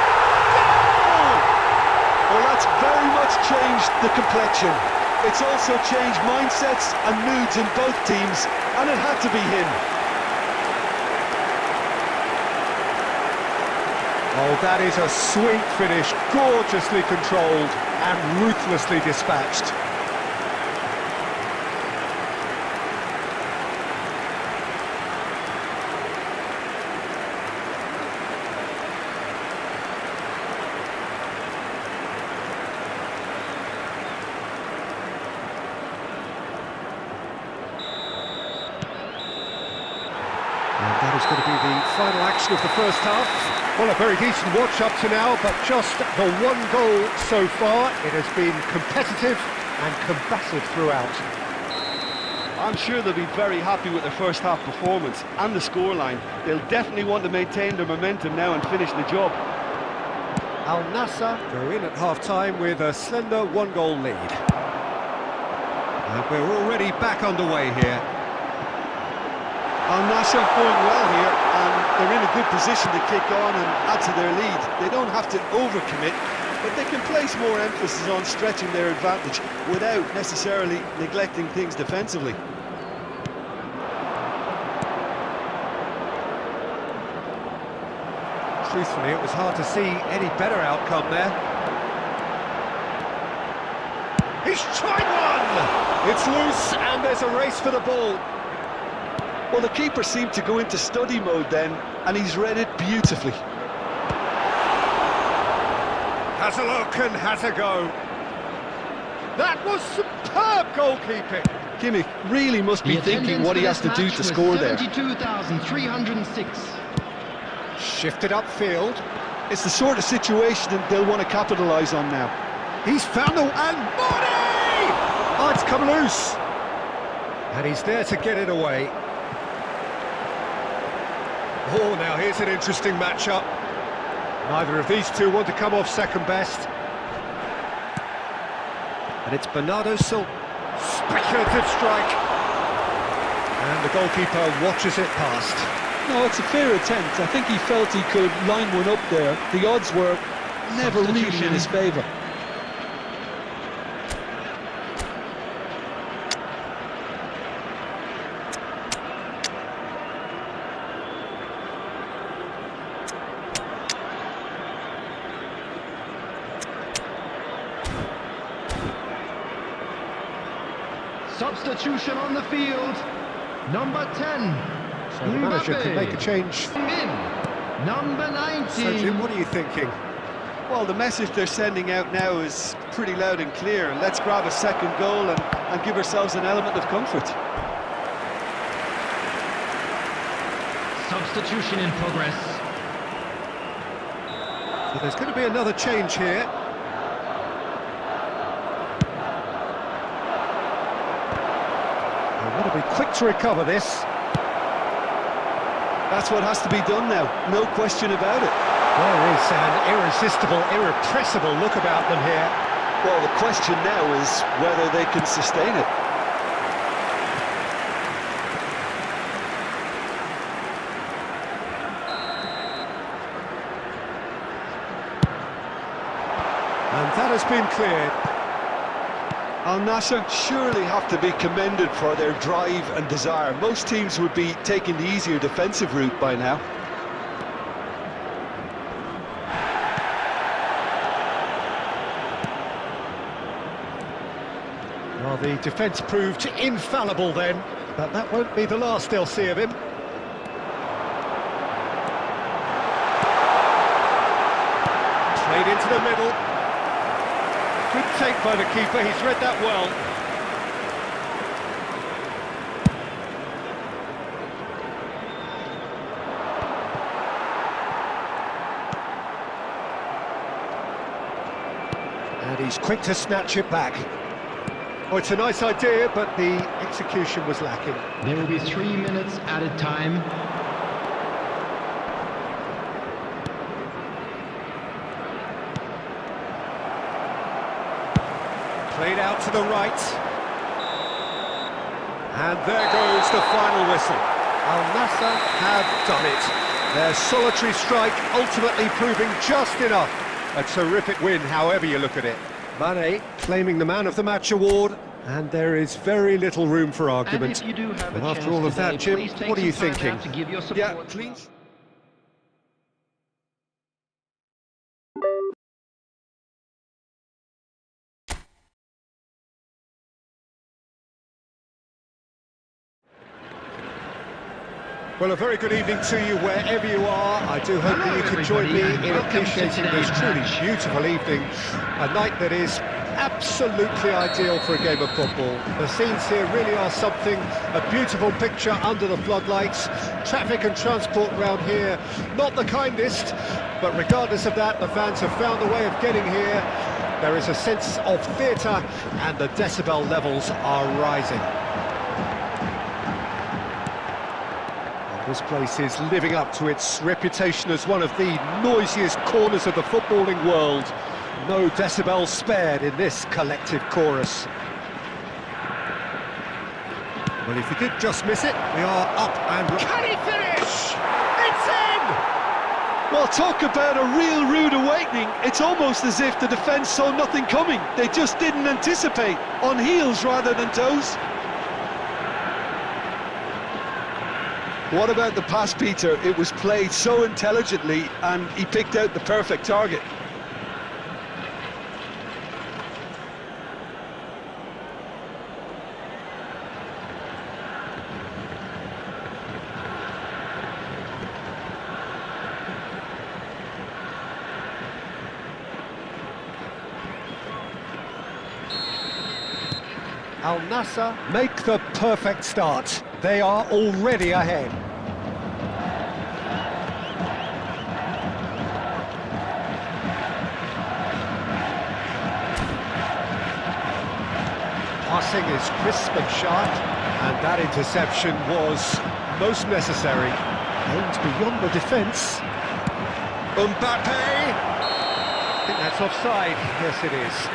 Goal! Well, that's very much changed the complexion. It's also changed mindsets and moods in both teams, and it had to be him. Oh, that is a sweet finish, gorgeously controlled and ruthlessly dispatched. And that is going to be the final action of the first half. Well, a very decent watch up to now, but just the one goal so far. It has been competitive and combative throughout. I'm sure they'll be very happy with their first half performance and the scoreline. They'll definitely want to maintain their momentum now and finish the job. Al Nassr go in at half-time with a slender one-goal lead. And we're already back underway here. Al Nassr going well here, and they're in a good position to kick on and add to their lead. They don't have to overcommit, but they can place more emphasis on stretching their advantage without necessarily neglecting things defensively. Truthfully, it was hard to see any better outcome there. He's tried one! It's loose, and there's a race for the ball. Well, the keeper seemed to go into study mode then, and he's read it beautifully. Has a look and has a go. That was superb goalkeeping. Kimmich really must be thinking what he has to do to score there. 72,306. Shifted upfield. It's the sort of situation that they'll want to capitalise on now. He's found the... and body! Oh, it's come loose. And he's there to get it away. Oh, now here's an interesting matchup. Neither of these two want to come off second best. And it's Bernardo Silva. Speculative strike. And the goalkeeper watches it past. No, it's a fair attempt. I think he felt he could line one up there. The odds were never really in his favour. Substitution on the field. Number 10. So the manager can make a change. In. Number 19. So Jim, what are you thinking? Well, the message they're sending out now is pretty loud and clear. Let's grab a second goal and give ourselves an element of comfort. Substitution in progress. So there's going to be another change here. They want to be quick to recover this. That's what has to be done now, no question about it. There is an irresistible, irrepressible look about them here. Well, the question now is whether they can sustain it. And that has been cleared. Al Nassr surely have to be commended for their drive and desire. Most teams would be taking the easier defensive route by now. Well, the defence proved infallible then, but that won't be the last they'll see of him. Played into the middle. Good take by the keeper, he's read that well. And he's quick to snatch it back. Oh, it's a nice idea, but the execution was lacking. There will be 3 minutes added time. Played out to the right. And there goes the final whistle. Al Nassr have done it. Their solitary strike ultimately proving just enough. A terrific win, however you look at it. Mane claiming the Man of the Match award, and there is very little room for argument. But after all of that, Jim, what are you thinking? Yeah, clean. Well, a very good evening to you wherever you are. I do hope that you can join me in appreciating this truly beautiful evening. A night that is absolutely ideal for a game of football. The scenes here really are something, a beautiful picture under the floodlights. Traffic and transport around here, not the kindest, but regardless of that, the fans have found a way of getting here. There is a sense of theatre and the decibel levels are rising. This place is living up to its reputation as one of the noisiest corners of the footballing world. No decibels spared in this collective chorus. Well, if he did just miss it, we are up and... Can he finish? It's in! Well, talk about a real rude awakening. It's almost as if the defence saw nothing coming. They just didn't anticipate, on heels rather than toes. What about the pass, Peter? It was played so intelligently and he picked out the perfect target. Al Nassr make the perfect start. They are already ahead. Passing is crisp and sharp, and that interception was most necessary. Aimed beyond the defence. Mbappe! I think that's offside. Yes, it is.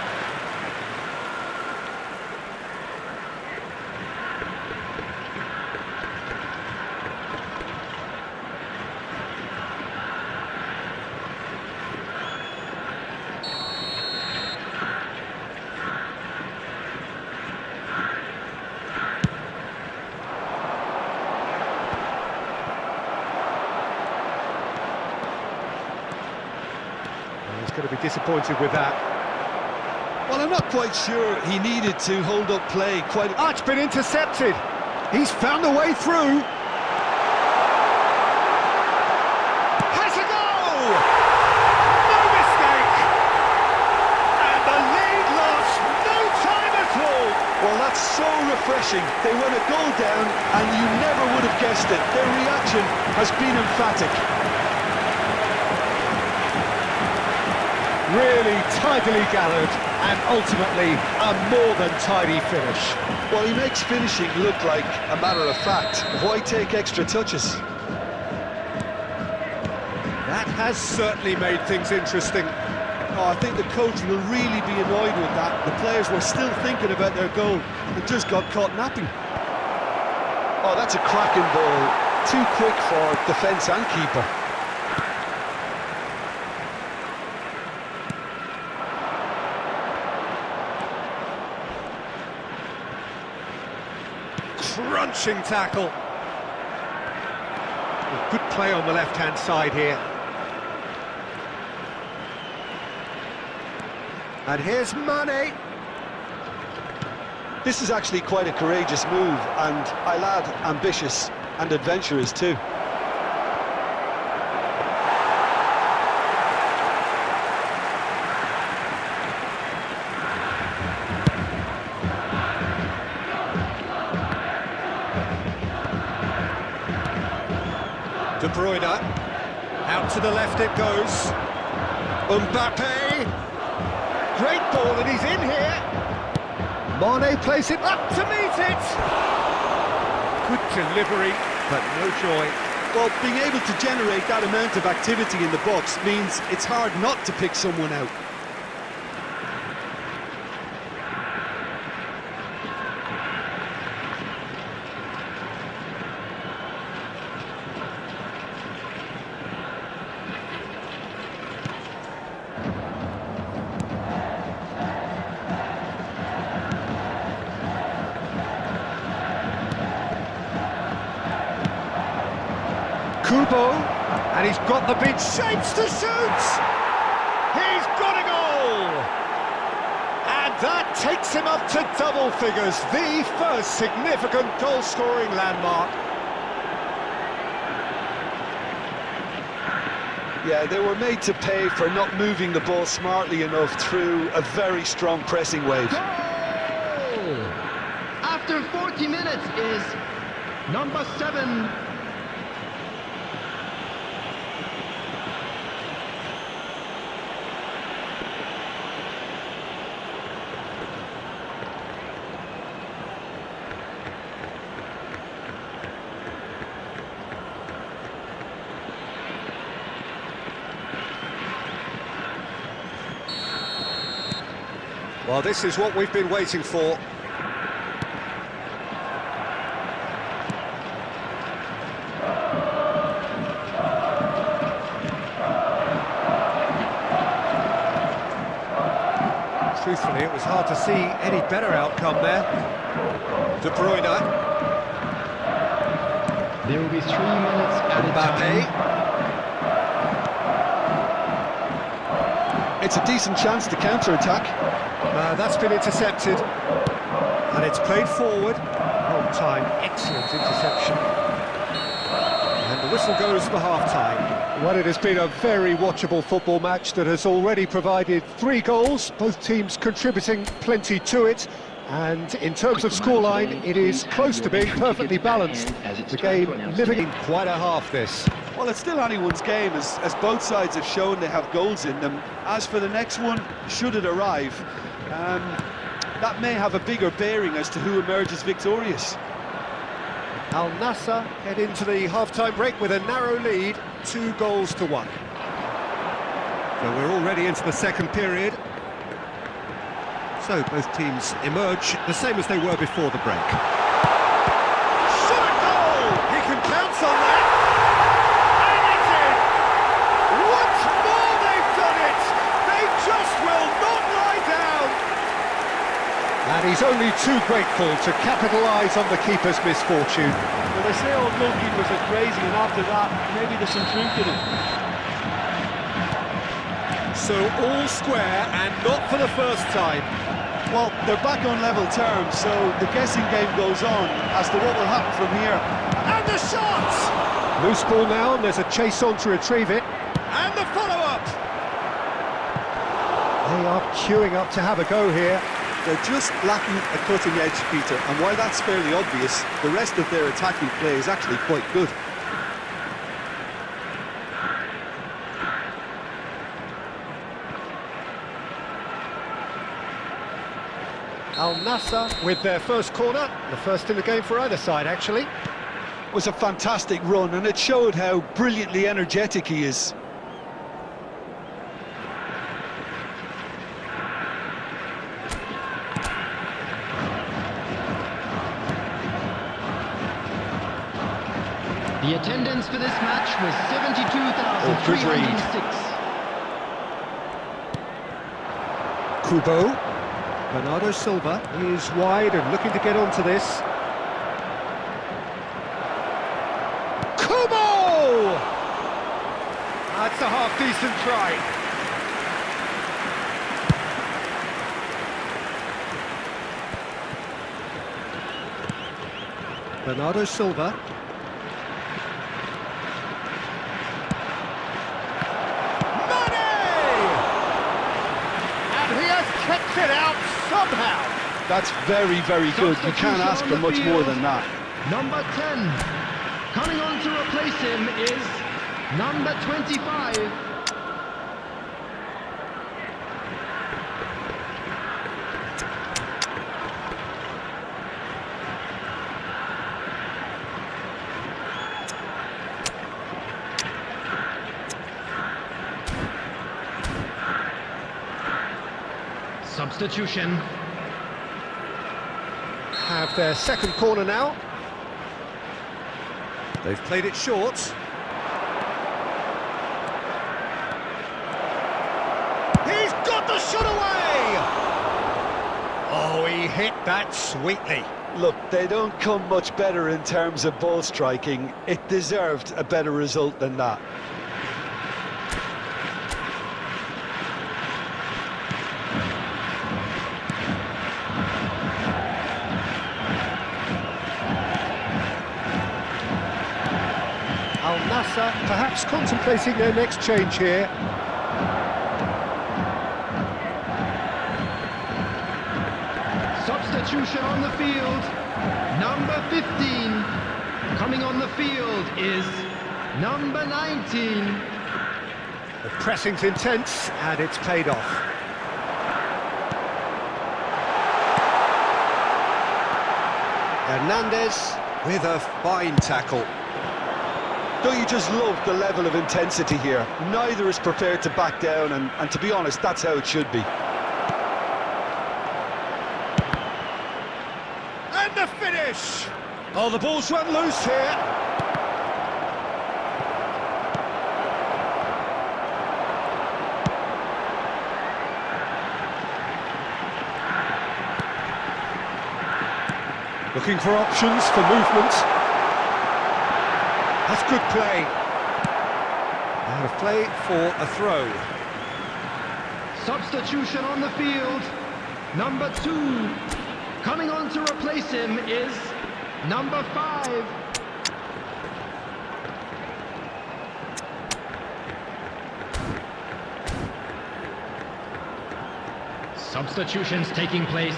He's going to be disappointed with that. Well, I'm not quite sure he needed to hold up play quite... It's been intercepted. He's found a way through. Has a goal! No mistake! And the lead lost no time at all. Well, that's so refreshing. They went a goal down and you never would have guessed it. Their reaction has been emphatic. Really tidily gathered, and ultimately a more than tidy finish. Well, he makes finishing look like a matter of fact. Why take extra touches? That has certainly made things interesting. Oh, I think the coach will really be annoyed with that. The players were still thinking about their goal. They just got caught napping. Oh, that's a cracking ball. Too quick for defence and keeper. Crunching tackle. Good play on the left-hand side here. And here's Mane. This is actually quite a courageous move, and I'll add ambitious and adventurous too. De Bruyne, out to the left it goes. Mbappe, great ball and he's in here. Mane plays it up to meet it. Good delivery, but no joy. Well, being able to generate that amount of activity in the box means it's hard not to pick someone out. Kubo, and he's got the big shapes to shoot! He's got a goal! And that takes him up to double figures, the first significant goal-scoring landmark. Yeah, they were made to pay for not moving the ball smartly enough through a very strong pressing wave. Goal! After 40 minutes is number 7. Well, this is what we've been waiting for. Truthfully, it was hard to see any better outcome there. De Bruyne. There will be 3 minutes added time. It's a decent chance to counter-attack. That's been intercepted. And it's played forward. On time, excellent interception. And the whistle goes for half-time. Well, it has been a very watchable football match that has already provided 3 goals, both teams contributing plenty to it. And in terms of scoreline, it is close to being perfectly balanced. The game living in quite a half this. Well, it's still anyone's game, as both sides have shown they have goals in them. As for the next one, should it arrive, that may have a bigger bearing as to who emerges victorious. Al Nassr head into the half-time break with a narrow lead, 2 goals to 1. So we're already into the second period. So both teams emerge the same as they were before the break. Shot a goal! He can pounce on that! And it's in! Once more they've done it! They just will not lie down! And he's only too grateful to capitalise on the keeper's misfortune. Well, they say old goalkeepers are crazy, and after that, maybe there's some truth in it. So all square, and not for the first time. Well, they're back on level terms, so the guessing game goes on as to what will happen from here. And the shot! Loose ball now, and there's a chase on to retrieve it. And the follow-up! They are queuing up to have a go here. They're just lacking a cutting edge, Peter, and while that's fairly obvious, the rest of their attacking play is actually quite good. Al Nassr with their first corner, the first in the game for either side, actually. It was a fantastic run, and it showed how brilliantly energetic he is. The attendance for this match was 72,306. Kubo. Bernardo Silva is wide and looking to get onto this. Kubo! That's a half-decent try. Bernardo Silva. Kept it out somehow. That's very, very good. You can't ask for much more than that. Number 10. Coming on to replace him is number 25. Substitution. Have their second corner now. They've played it short. He's got the shot away! Oh, he hit that sweetly. Look, they don't come much better in terms of ball striking. It deserved a better result than that. Al Nassr perhaps contemplating their next change here. Substitution on the field. Number 15. Coming on the field is number 19. The pressing's intense and it's paid off. Hernandez with a fine tackle. Don't you just love the level of intensity here? Neither is prepared to back down, and to be honest, that's how it should be. And the finish! Oh, the ball's run loose here. Looking for options for movement. That's good play. Out of play for a throw. Substitution on the field. Number 2. Coming on to replace him is number 5. Substitutions taking place.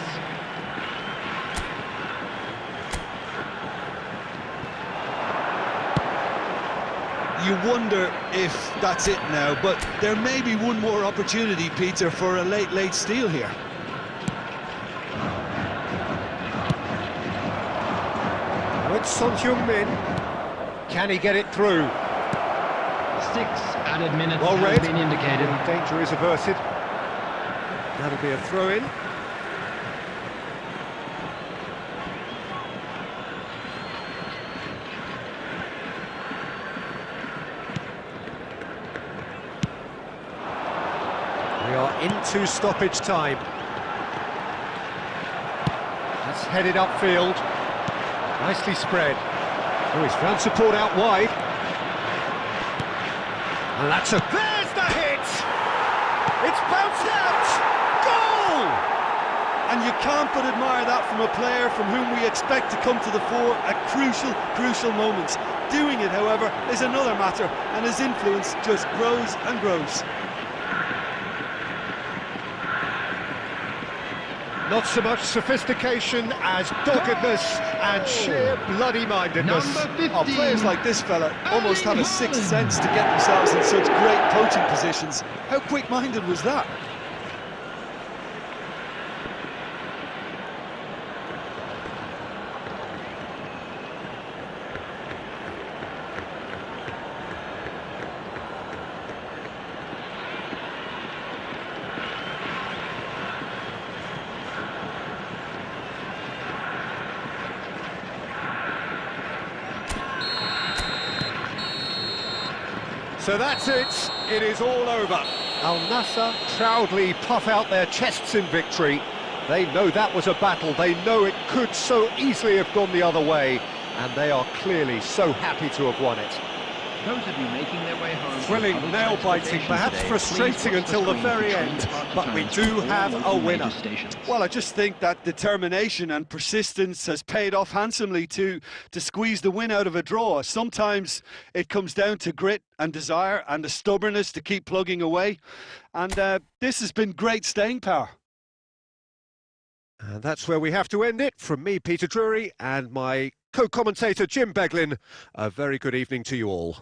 You wonder if that's it now, but there may be one more opportunity, Peter, for a late steal here. Now it's Son Heung-min. Can he get it through? 6 added minutes Well have read. been indicated. Danger is averted. That'll be a throw-in. We are into stoppage time. That's headed upfield. Nicely spread. Oh, he's found support out wide. And that's a... There's the hit! It's bounced out! Goal! And you can't but admire that from a player from whom we expect to come to the fore at crucial moments. Doing it, however, is another matter, and his influence just grows and grows. Not so much sophistication as doggedness and sheer bloody-mindedness. Number 15. Oh, players like this fella almost have a sixth sense to get themselves in such great poaching positions. How quick-minded was that? So that's it. It is all over. Al Nassr proudly puff out their chests in victory. They know that was a battle. They know it could so easily have gone the other way. And they are clearly so happy to have won it. Those of you making their way home. Thrilling, nail-biting, perhaps frustrating until the very end, but we do have a winner. Well, I just think that determination and persistence has paid off handsomely to squeeze the win out of a draw. Sometimes it comes down to grit and desire and the stubbornness to keep plugging away. And this has been great staying power. And that's where we have to end it. From me, Peter Drury, and my co-commentator, Jim Beglin, a very good evening to you all.